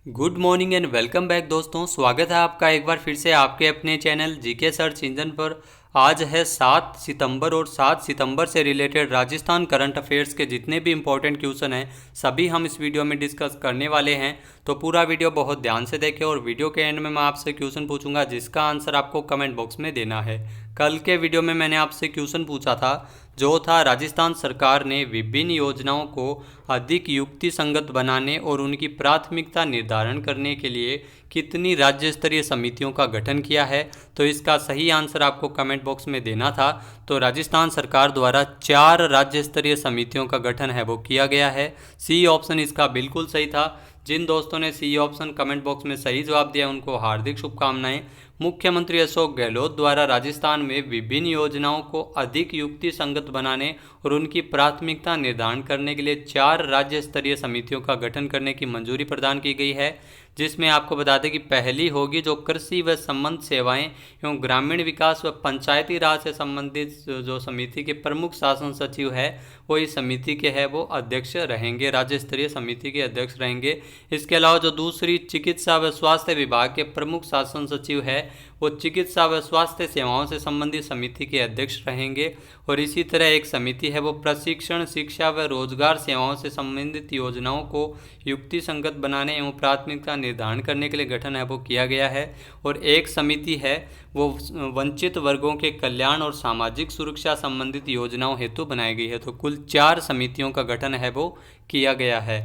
Good morning and welcome back दोस्तों। स्वागत है आपका एक बार फिर से आपके अपने चैनल जीके सर्च इंजन पर। आज है 7 सितंबर और 7 सितंबर से रिलेटेड राजस्थान करंट अफेयर्स के जितने भी इंपॉर्टेंट क्वेश्चन हैं सभी हम इस वीडियो में डिस्कस करने वाले हैं। तो पूरा वीडियो बहुत ध्यान से देखें और वीडियो के एंड में मैं आपसे क्वेश्चन पूछूंगा जिसका आंसर आपको कमेंट बॉक्स में देना है। कल के वीडियो में मैंने आपसे क्वेश्चन पूछा था जो था राजस्थान सरकार ने विभिन्न योजनाओं को अधिक युक्ति संगत बनाने और उनकी प्राथमिकता निर्धारण करने के लिए कितनी राज्य स्तरीय समितियों का गठन किया है। तो इसका सही आंसर आपको कमेंट बॉक्स में देना था। तो राजस्थान सरकार द्वारा 4 राज्य स्तरीय समितियों का गठन है वो किया गया है। सी ऑप्शन इसका बिल्कुल सही था। जिन दोस्तों ने सी ऑप्शन कमेंट बॉक्स में सही जवाब दिया उनको हार्दिक शुभकामनाएं। मुख्यमंत्री अशोक गहलोत द्वारा राजस्थान में विभिन्न योजनाओं को अधिक युक्ति संगत बनाने और उनकी प्राथमिकता निर्धारण करने के लिए 4 राज्य स्तरीय समितियों का गठन करने की मंजूरी प्रदान की गई है, जिसमें आपको बता दें कि पहली होगी जो कृषि व संबंध सेवाएं एवं ग्रामीण विकास व पंचायती राज से संबंधित जो समिति के प्रमुख शासन सचिव है वो इस समिति के है वो अध्यक्ष रहेंगे, राज्य स्तरीय समिति के अध्यक्ष रहेंगे। इसके अलावा जो दूसरी चिकित्सा व स्वास्थ्य विभाग के प्रमुख शासन सचिव है वो चिकित्सा व स्वास्थ्य सेवाओं से संबंधित समिति के अध्यक्ष रहेंगे। और इसी तरह एक समिति है वो प्रशिक्षण शिक्षा व रोजगार सेवाओं से संबंधित योजनाओं को युक्ति संगत बनाने एवं प्राथमिकता निर्धारण करने के लिए गठन है वो किया गया है। और एक समिति है वो वंचित वर्गों के कल्याण और सामाजिक सुरक्षा संबंधित योजनाओं हेतु बनाई गई है। तो कुल 4 समितियों का गठन है वो किया गया है।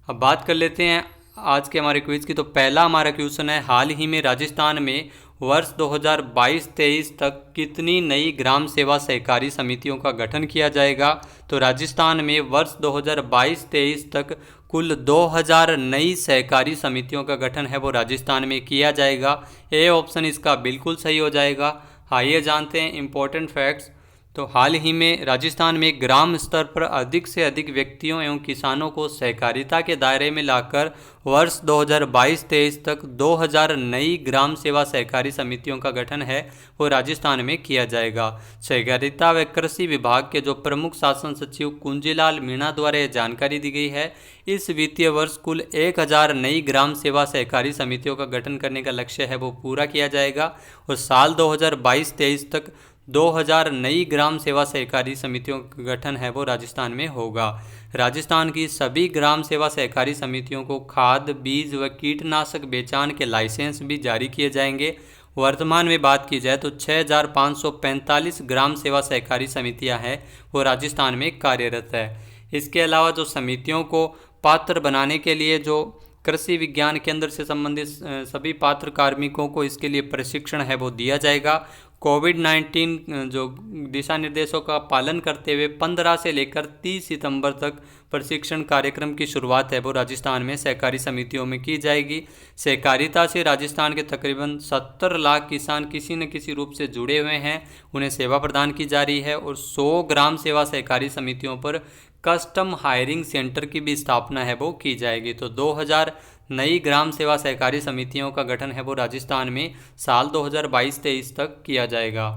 अब बात कर लेते हैं आज के हमारे क्विज की। तो पहला हमारा क्वेश्चन है, हाल ही में राजस्थान में वर्ष 2022-23 तक कितनी नई ग्राम सेवा सहकारी समितियों का गठन किया जाएगा। तो राजस्थान में वर्ष 2022-23 तक कुल 2000 नई सहकारी समितियों का गठन है वो राजस्थान में किया जाएगा। ए ऑप्शन इसका बिल्कुल सही हो जाएगा। आइए जानते हैं इम्पोर्टेंट फैक्ट्स। तो हाल ही में राजस्थान में ग्राम स्तर पर अधिक से अधिक व्यक्तियों एवं किसानों को सहकारिता के दायरे में लाकर वर्ष 2022-23 तक 2000 नई ग्राम सेवा सहकारी समितियों का गठन है वो राजस्थान में किया जाएगा। सहकारिता व कृषि विभाग के जो प्रमुख शासन सचिव कुंजीलाल मीणा द्वारा यह जानकारी दी गई है। इस वित्तीय वर्ष कुल 1000 नई ग्राम सेवा सहकारी समितियों का गठन करने का लक्ष्य है वो पूरा किया जाएगा और साल 2022-23 तक 2000 नई ग्राम सेवा सहकारी समितियों का गठन है वो राजस्थान में होगा। राजस्थान की सभी ग्राम सेवा सहकारी समितियों को खाद बीज व कीटनाशक बेचान के लाइसेंस भी जारी किए जाएंगे। वर्तमान में बात की जाए तो 6545 ग्राम सेवा सहकारी समितियां हैं वो राजस्थान में कार्यरत है। इसके अलावा जो समितियों को पात्र बनाने के लिए जो कृषि विज्ञान केंद्र से संबंधित सभी पात्र कार्मिकों को इसके लिए प्रशिक्षण है वो दिया जाएगा। कोविड-19 जो दिशा निर्देशों का पालन करते हुए 15 से लेकर 30 सितंबर तक प्रशिक्षण कार्यक्रम की शुरुआत है वो राजस्थान में सहकारी समितियों में की जाएगी। सहकारिता से राजस्थान के तकरीबन 70 लाख किसान किसी न किसी रूप से जुड़े हुए हैं, उन्हें सेवा प्रदान की जा रही है। और 100 ग्राम सेवा सहकारी समितियों पर कस्टम हायरिंग सेंटर की भी स्थापना है वो की जाएगी। तो 2000 नई ग्राम सेवा सहकारी समितियों का गठन है वो राजस्थान में साल 2022-23 तक किया जाएगा।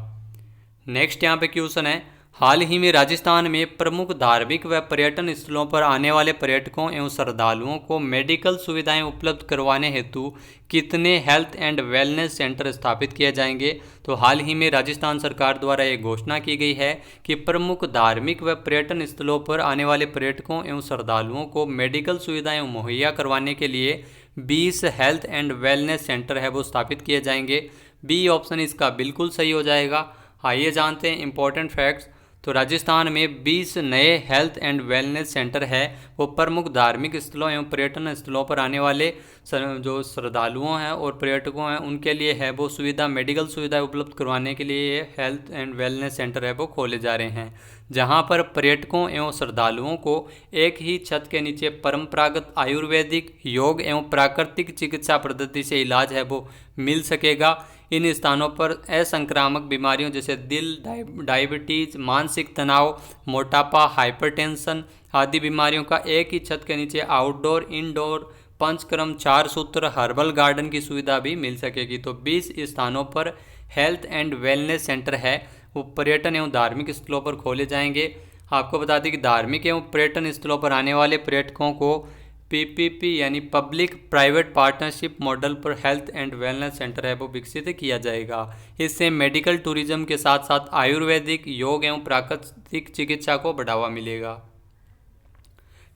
नेक्स्ट यहाँ पे क्वेश्चन है, हाल ही में राजस्थान में प्रमुख धार्मिक व पर्यटन स्थलों पर आने वाले पर्यटकों एवं श्रद्धालुओं को मेडिकल सुविधाएं उपलब्ध करवाने हेतु कितने हेल्थ एंड वेलनेस सेंटर स्थापित किए जाएंगे। तो हाल ही में राजस्थान सरकार द्वारा ये घोषणा की गई है कि प्रमुख धार्मिक व पर्यटन स्थलों पर आने वाले पर्यटकों एवं श्रद्धालुओं को मेडिकल सुविधाएं मुहैया करवाने के लिए 20 हेल्थ एंड वेलनेस सेंटर है वो स्थापित किए जाएंगे। बी ऑप्शन इसका बिल्कुल सही हो जाएगा। आइए जानते हैं इम्पोर्टेंट फैक्ट्स। तो राजस्थान में 20 नए हेल्थ एंड वेलनेस सेंटर है वो प्रमुख धार्मिक स्थलों एवं पर्यटन स्थलों पर आने वाले जो श्रद्धालुओं हैं और पर्यटकों हैं उनके लिए है वो सुविधा मेडिकल सुविधा उपलब्ध करवाने के लिए ये हेल्थ एंड वेलनेस सेंटर है वो खोले जा रहे हैं, जहां पर पर्यटकों एवं श्रद्धालुओं को एक ही छत के नीचे परंपरागत आयुर्वेदिक योग एवं प्राकृतिक चिकित्सा पद्धति से इलाज है वो मिल सकेगा। इन स्थानों पर असंक्रामक बीमारियों जैसे दिल, डायबिटीज, मानसिक तनाव, मोटापा, हाइपरटेंशन आदि बीमारियों का एक ही छत के नीचे आउटडोर इंडोर पंचकर्म 4 सूत्र हर्बल गार्डन की सुविधा भी मिल सकेगी। तो 20 स्थानों पर हेल्थ एंड वेलनेस सेंटर है वो पर्यटन एवं धार्मिक स्थलों पर खोले जाएंगे। आपको बता दें कि धार्मिक एवं पर्यटन स्थलों पर आने वाले पर्यटकों को पीपीपी यानी पब्लिक प्राइवेट पार्टनरशिप मॉडल पर हेल्थ एंड वेलनेस सेंटर है वो विकसित किया जाएगा। इससे मेडिकल टूरिज्म के साथ साथ आयुर्वेदिक, योग एवं प्राकृतिक चिकित्सा को बढ़ावा मिलेगा।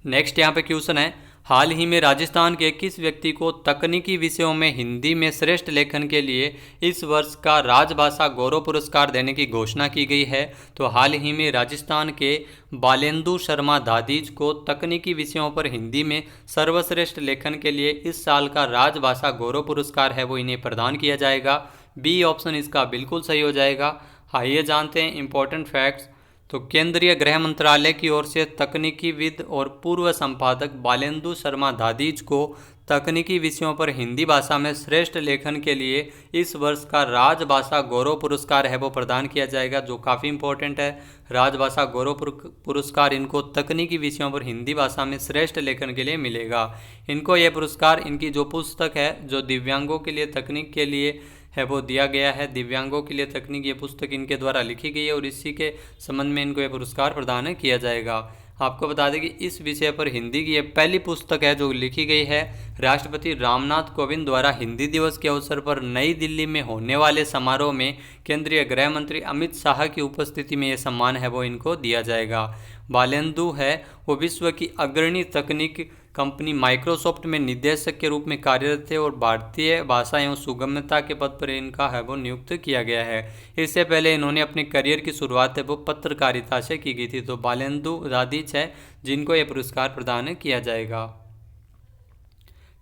नेक्स्ट यहाँ पे क्वेश्चन है, हाल ही में राजस्थान के किस व्यक्ति को तकनीकी विषयों में हिंदी में श्रेष्ठ लेखन के लिए इस वर्ष का राजभाषा गौरव पुरस्कार देने की घोषणा की गई है? तो हाल ही में राजस्थान के बालेंदु शर्मा दादीज को तकनीकी विषयों पर हिंदी में सर्वश्रेष्ठ लेखन के लिए इस साल का राजभाषा गौरव पुरस्कार है वो इन्हें प्रदान किया जाएगा। बी ऑप्शन इसका बिल्कुल सही हो जाएगा। आइए जानते हैं इंपॉर्टेंट फैक्ट्स। तो केंद्रीय गृह मंत्रालय की ओर से तकनीकी विद और पूर्व संपादक बालेंदु शर्मा दादीज को तकनीकी विषयों पर हिंदी भाषा में श्रेष्ठ लेखन के लिए इस वर्ष का राजभाषा गौरव पुरस्कार है वो प्रदान किया जाएगा, जो काफ़ी इंपॉर्टेंट है। राजभाषा गौरव पुरस्कार इनको तकनीकी विषयों पर हिंदी भाषा में श्रेष्ठ लेखन के लिए मिलेगा। इनको यह पुरस्कार इनकी जो पुस्तक है जो दिव्यांगों के लिए तकनीक के लिए है वो दिया गया है। दिव्यांगों के लिए तकनीक ये पुस्तक इनके द्वारा लिखी गई है और इसी के संबंध में इनको ये पुरस्कार प्रदान किया जाएगा। आपको बता दें कि इस विषय पर हिंदी की ये पहली पुस्तक है जो लिखी गई है। राष्ट्रपति रामनाथ कोविंद द्वारा हिंदी दिवस के अवसर पर नई दिल्ली में होने वाले समारोह में केंद्रीय गृह मंत्री अमित शाह की उपस्थिति में ये सम्मान है वो इनको दिया जाएगा। बालेंदु है वो विश्व की अग्रणी तकनीक कंपनी माइक्रोसॉफ्ट में निदेशक के रूप में कार्यरत थे और भारतीय भाषा एवं सुगमता के पद पर इनका है वो नियुक्त किया गया है। इससे पहले इन्होंने अपने करियर की शुरुआत है वो पत्रकारिता से की गई थी। तो बालेंदु दादीज है जिनको यह पुरस्कार प्रदान किया जाएगा।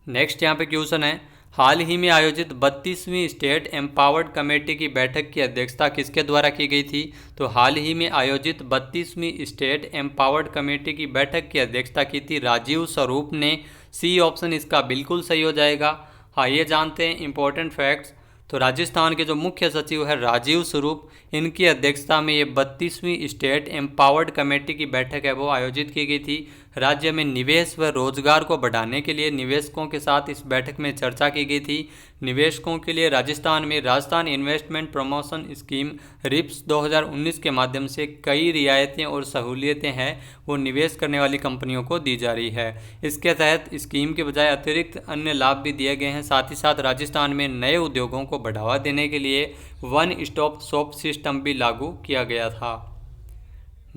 नेक्स्ट यहाँ पे क्वेश्चन है, हाल ही में आयोजित 32वीं स्टेट एम्पावर्ड कमेटी की बैठक की अध्यक्षता किसके द्वारा की गई थी? तो हाल ही में आयोजित 32वीं स्टेट एम्पावर्ड कमेटी की बैठक की अध्यक्षता की थी राजीव स्वरूप ने। सी ऑप्शन इसका बिल्कुल सही हो जाएगा। आइए जानते हैं इंपॉर्टेंट फैक्ट्स। तो राजस्थान के जो मुख्य सचिव है राजीव स्वरूप, इनकी अध्यक्षता में ये 32वीं स्टेट एम्पावर्ड कमेटी की बैठक है वो आयोजित की गई थी। राज्य में निवेश व रोजगार को बढ़ाने के लिए निवेशकों के साथ इस बैठक में चर्चा की गई थी। निवेशकों के लिए राजस्थान में Rajasthan investment promotion scheme RIPS 2019 के माध्यम से कई रियायतें और सहूलियतें हैं वो निवेश करने वाली कंपनियों को दी जा रही है। इसके तहत स्कीम के बजाय अतिरिक्त अन्य लाभ भी दिए गए हैं। साथ ही साथ राजस्थान में नए उद्योगों को बढ़ावा देने के लिए वन स्टॉप शॉप सिस्टम भी लागू किया गया था।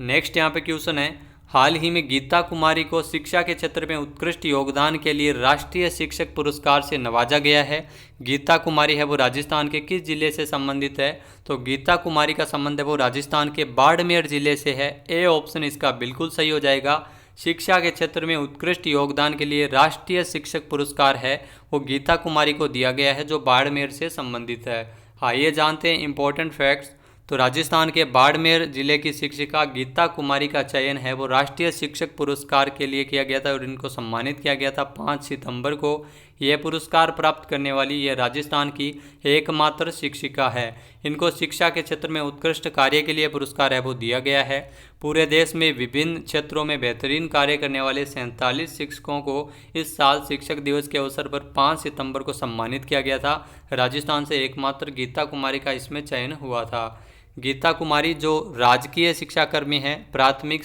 नेक्स्ट यहाँ पे क्वेश्चन है, हाल ही में गीता कुमारी को शिक्षा के क्षेत्र में उत्कृष्ट योगदान के लिए राष्ट्रीय शिक्षक पुरस्कार से नवाजा गया है। गीता कुमारी है वो राजस्थान के किस जिले से संबंधित है? तो गीता कुमारी का संबंध है वो राजस्थान के बाड़मेर जिले से है। ए ऑप्शन इसका बिल्कुल सही हो जाएगा। शिक्षा के क्षेत्र में उत्कृष्ट योगदान के लिए राष्ट्रीय शिक्षक पुरस्कार है वो गीता कुमारी को दिया गया है जो बाड़मेर से संबंधित है। आइए जानते हैं इंपॉर्टेंट फैक्ट्स। तो राजस्थान के बाड़मेर जिले की शिक्षिका गीता कुमारी का चयन है वो राष्ट्रीय शिक्षक पुरस्कार के लिए किया गया था और इनको सम्मानित किया गया था 5 सितंबर को। यह पुरस्कार प्राप्त करने वाली यह राजस्थान की एकमात्र शिक्षिका है। इनको शिक्षा के क्षेत्र में उत्कृष्ट कार्य के लिए पुरस्कार है वो दिया गया है। पूरे देश में विभिन्न क्षेत्रों में बेहतरीन कार्य करने वाले 47 शिक्षकों को इस साल शिक्षक दिवस के अवसर पर 5 सितंबर को सम्मानित किया गया था। राजस्थान से एकमात्र गीता कुमारी का इसमें चयन हुआ था। गीता कुमारी जो राजकीय शिक्षाकर्मी हैं, प्राथमिक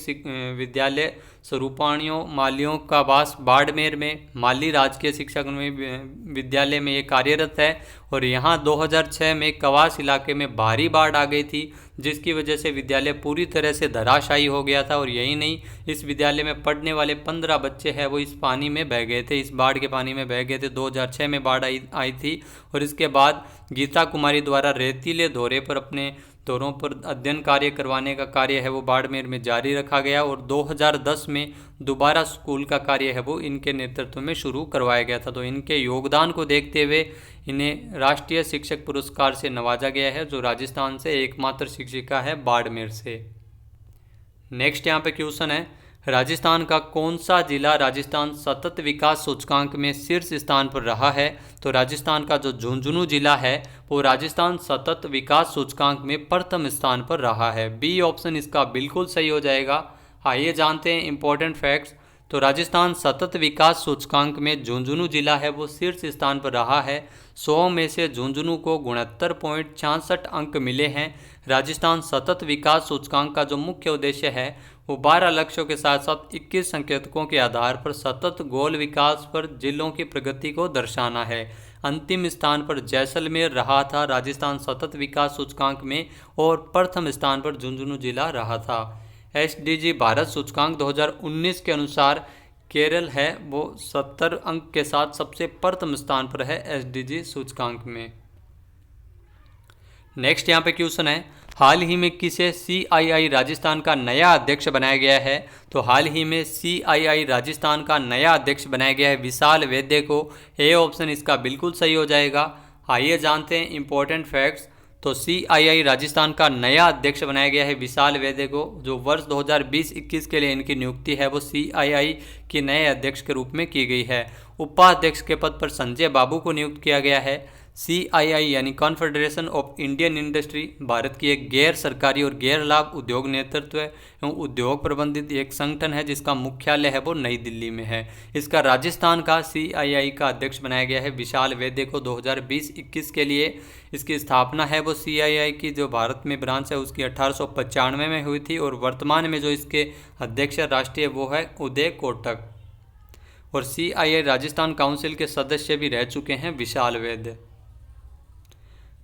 विद्यालय स्वरूपाणियों मालियों का वास बाड़मेर में माली राजकीय शिक्षाकर्मी विद्यालय में ये कार्यरत है और यहाँ 2006 में कवास इलाके में भारी बाढ़ आ गई थी जिसकी वजह से विद्यालय पूरी तरह से धराशायी हो गया था। और यही नहीं, इस विद्यालय में पढ़ने वाले 15 बच्चे हैं वो इस पानी में बह गए थे, इस बाढ़ के पानी में बह गए थे। 2006 में बाढ़ आई थी और इसके बाद गीता कुमारी द्वारा रेतीले दौरे पर अपने दौरों पर अध्ययन कार्य करवाने का कार्य है वो बाड़मेर में जारी रखा गया और 2010 में दोबारा स्कूल का कार्य है वो इनके नेतृत्व में शुरू करवाया गया था। तो इनके योगदान को देखते हुए इन्हें राष्ट्रीय शिक्षक पुरस्कार से नवाजा गया है जो राजस्थान से एकमात्र शिक्षिका है बाड़मेर से। नेक्स्ट यहाँ पे क्वेश्चन है, राजस्थान का कौन सा जिला राजस्थान सतत विकास सूचकांक में शीर्ष स्थान पर रहा है? तो राजस्थान का जो झुंझुनू जिला है वो राजस्थान सतत विकास सूचकांक में प्रथम स्थान पर रहा है। बी ऑप्शन इसका बिल्कुल सही हो जाएगा। आइए जानते हैं इंपॉर्टेंट फैक्ट्स। तो राजस्थान सतत विकास सूचकांक में झुंझुनू जिला है वो शीर्ष स्थान पर रहा है। 100 में से झुंझुनू को 69.66 अंक मिले हैं। राजस्थान सतत विकास सूचकांक का जो मुख्य उद्देश्य है वो 12 लक्ष्यों के साथ साथ 21 संकेतकों के आधार पर सतत गोल विकास पर जिलों की प्रगति को दर्शाना है। अंतिम स्थान पर जैसलमेर रहा था राजस्थान सतत विकास सूचकांक में, और प्रथम स्थान पर झुंझुनू जिला रहा था। एसडीजी भारत सूचकांक 2019 के अनुसार केरल है वो 70 अंक के साथ सबसे प्रथम स्थान पर है एसडीजी सूचकांक में। नेक्स्ट यहाँ पे क्वेश्चन है, हाल ही में किसे सीआईआई राजस्थान का नया अध्यक्ष बनाया गया है? तो हाल ही में सीआईआई राजस्थान का नया अध्यक्ष बनाया गया है विशाल वैद्य को। ए ऑप्शन इसका बिल्कुल सही हो जाएगा। आइए जानते हैं इंपॉर्टेंट फैक्ट्स। तो सीआईआई राजस्थान का नया अध्यक्ष बनाया गया है विशाल वैद्य को। जो वर्ष 2020-21 के लिए इनकी नियुक्ति है वो सीआईआई के नए अध्यक्ष के रूप में की गई है। उपाध्यक्ष के पद पर संजय बाबू को नियुक्त किया गया है। सीआईआई यानी confederation of Indian industry Bharat की एक गैर सरकारी और गैर लाभ उद्योग नेतृत्व एवं उद्योग प्रबंधित एक संगठन है जिसका मुख्यालय है वो नई दिल्ली में है। इसका राजस्थान का सीआईआई का अध्यक्ष बनाया गया है विशाल वैद्य को 2020-21 के लिए। इसकी स्थापना है वो सीआईआई की जो भारत में ब्रांच है उसकी 1895 में हुई थी, और वर्तमान में जो इसके अध्यक्ष राष्ट्रीय वो है उदय कोटक, और सीआईआई राजस्थान काउंसिल के सदस्य भी रह चुके हैं विशाल वैद्य।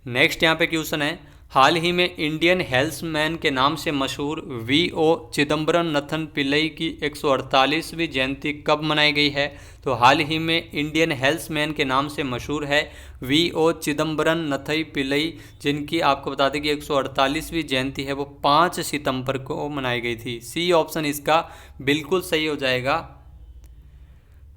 नेक्स्ट यहाँ पे क्वेश्चन है, हाल ही में इंडियन हेल्समैन के नाम से मशहूर वीओ चिदम्बरम नथन पिल्लई की 148वीं जयंती कब मनाई गई है? तो हाल ही में इंडियन हेल्समैन के नाम से मशहूर है वीओ चिदम्बरम नथई पिल्लई, जिनकी आपको बता दें कि 148वीं जयंती है वो 5 सितंबर को मनाई गई थी। सी ऑप्शन इसका बिल्कुल सही हो जाएगा।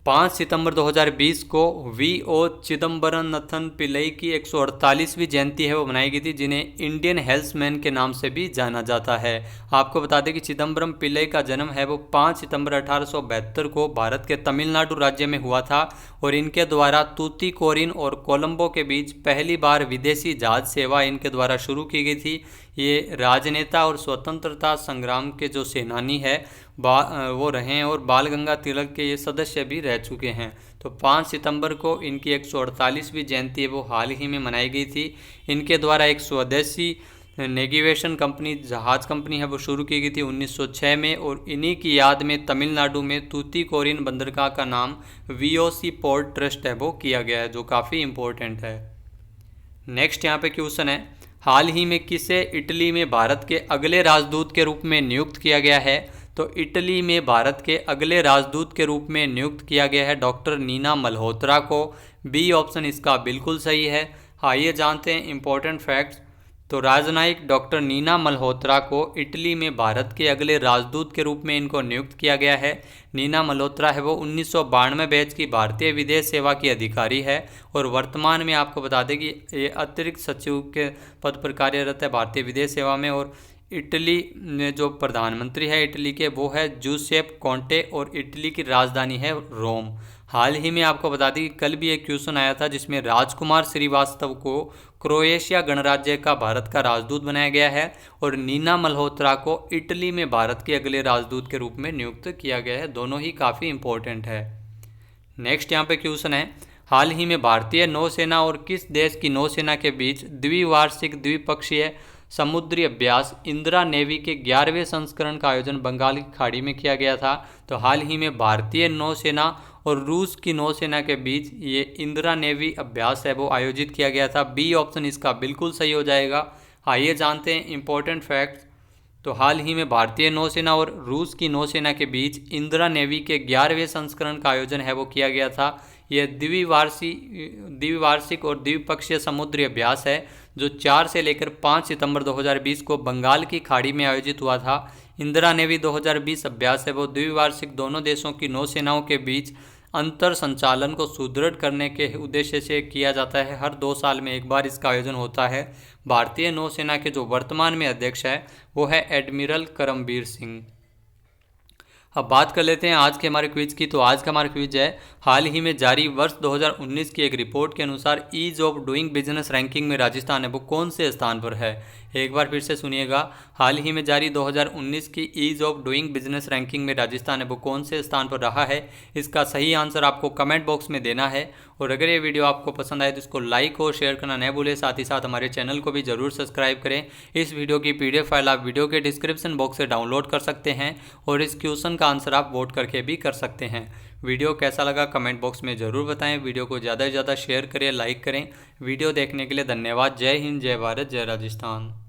5 सितंबर 2020 को वीओ चिदम्बरम नथन पिल्लई की 148वीं जयंती है वो मनाई गई थी, जिन्हें इंडियन हेल्समैन के नाम से भी जाना जाता है। आपको बता दें कि चिदम्बरम पिल्लई का जन्म है वो 5 सितंबर 1872 को भारत के तमिलनाडु राज्य में हुआ था, और इनके द्वारा तूतीकोरिन और कोलंबो के बीच पहली बार विदेशी जहाज सेवा इनके द्वारा शुरू की गई थी। ये राजनेता और स्वतंत्रता संग्राम के जो सेनानी है वो रहे हैं, और बाल गंगा तिलक के ये सदस्य भी रह चुके हैं। तो 5 सितंबर को इनकी 148वीं जयंती है वो हाल ही में मनाई गई थी। इनके द्वारा एक स्वदेशी नेविगेशन कंपनी जहाज कंपनी है वो शुरू की गई थी 1906 में, और इन्हीं की याद में तमिलनाडु में तूतीकोरिन बंदरगाह का नाम वीओसी पोर्ट ट्रस्ट है वो किया गया है, जो काफ़ी इम्पोर्टेंट है। नेक्स्ट यहाँ पे क्वेश्चन है, हाल ही में किसे इटली में भारत के अगले राजदूत के रूप में नियुक्त किया गया है? तो इटली में भारत के अगले राजदूत के रूप में नियुक्त किया गया है डॉक्टर नीना मल्होत्रा को। बी ऑप्शन इसका बिल्कुल सही है। आइए जानते हैं इंपॉर्टेंट फैक्ट्स। तो राजनयिक डॉक्टर नीना मल्होत्रा को इटली में भारत के अगले राजदूत के रूप में इनको नियुक्त किया गया है। नीना मल्होत्रा है वो 1992 बैच की भारतीय विदेश सेवा की अधिकारी है, और वर्तमान में आपको बता दें कि ये अतिरिक्त सचिव के पद पर कार्यरत है भारतीय विदेश सेवा में। और इटली में जो प्रधानमंत्री है इटली के वो है जूसेप कोंटे, और इटली की राजधानी है रोम। हाल ही में आपको बता दें कि कल भी एक क्वेश्चन आया था जिसमें राजकुमार श्रीवास्तव को क्रोएशिया गणराज्य का भारत का राजदूत बनाया गया है, और नीना मल्होत्रा को इटली में भारत के अगले राजदूत के रूप में नियुक्त किया गया है। दोनों ही काफ़ी इंपॉर्टेंट है। नेक्स्ट यहाँ पे क्वेश्चन है, हाल ही में भारतीय नौसेना और किस देश की नौसेना के बीच द्विवार्षिक द्विपक्षीय समुद्री अभ्यास इंदिरा नेवी के 11वें संस्करण का आयोजन बंगाल की खाड़ी में किया गया था? तो हाल ही में भारतीय नौसेना और रूस की नौसेना के बीच ये इंदिरा नेवी अभ्यास है वो आयोजित किया गया था। बी ऑप्शन इसका बिल्कुल सही हो जाएगा। आइए जानते हैं इंपॉर्टेंट फैक्ट्स। तो हाल ही में भारतीय नौसेना और रूस की नौसेना के बीच इंदिरा नेवी के 11वें संस्करण का आयोजन है वो किया गया था। यह द्विवार्षिक और द्विपक्षीय समुद्री अभ्यास है जो 4 से लेकर 5 सितंबर 2020 को बंगाल की खाड़ी में आयोजित हुआ था। इंदिरा नेवी 2020 अभ्यास है वो द्विवार्षिक दोनों देशों की नौसेनाओं के बीच अंतर संचालन को सुदृढ़ करने के उद्देश्य से किया जाता है। हर 2 साल में एक बार इसका आयोजन होता है। भारतीय नौसेना के जो वर्तमान में अध्यक्ष है वो है एडमिरल करमबीर सिंह। अब बात कर लेते हैं आज के हमारे क्विज की। तो आज का हमारा क्विज है, हाल ही में जारी वर्ष 2019 की एक रिपोर्ट के अनुसार ease of doing business ranking में राजस्थान है वो कौन से स्थान पर है? एक बार फिर से सुनिएगा। हाल ही में जारी 2019 की ease of doing business ranking में राजस्थान है वो कौन से स्थान पर रहा है, इसका सही आंसर आपको कमेंट बॉक्स में देना है। और अगर ये वीडियो आपको पसंद आए तो इसको लाइक और शेयर करना न भूलें। साथ ही साथ हमारे चैनल को भी जरूर सब्सक्राइब करें। इस वीडियो की PDF फाइल आप वीडियो के डिस्क्रिप्शन बॉक्स से डाउनलोड कर सकते हैं और इस क्वेश्चन का आंसर आप वोट करके भी कर सकते हैं। वीडियो कैसा लगा कमेंट बॉक्स में ज़रूर बताएं। वीडियो को ज़्यादा से ज़्यादा शेयर करें, लाइक करें। वीडियो देखने के लिए धन्यवाद। जय हिंद, जय भारत, जय राजस्थान।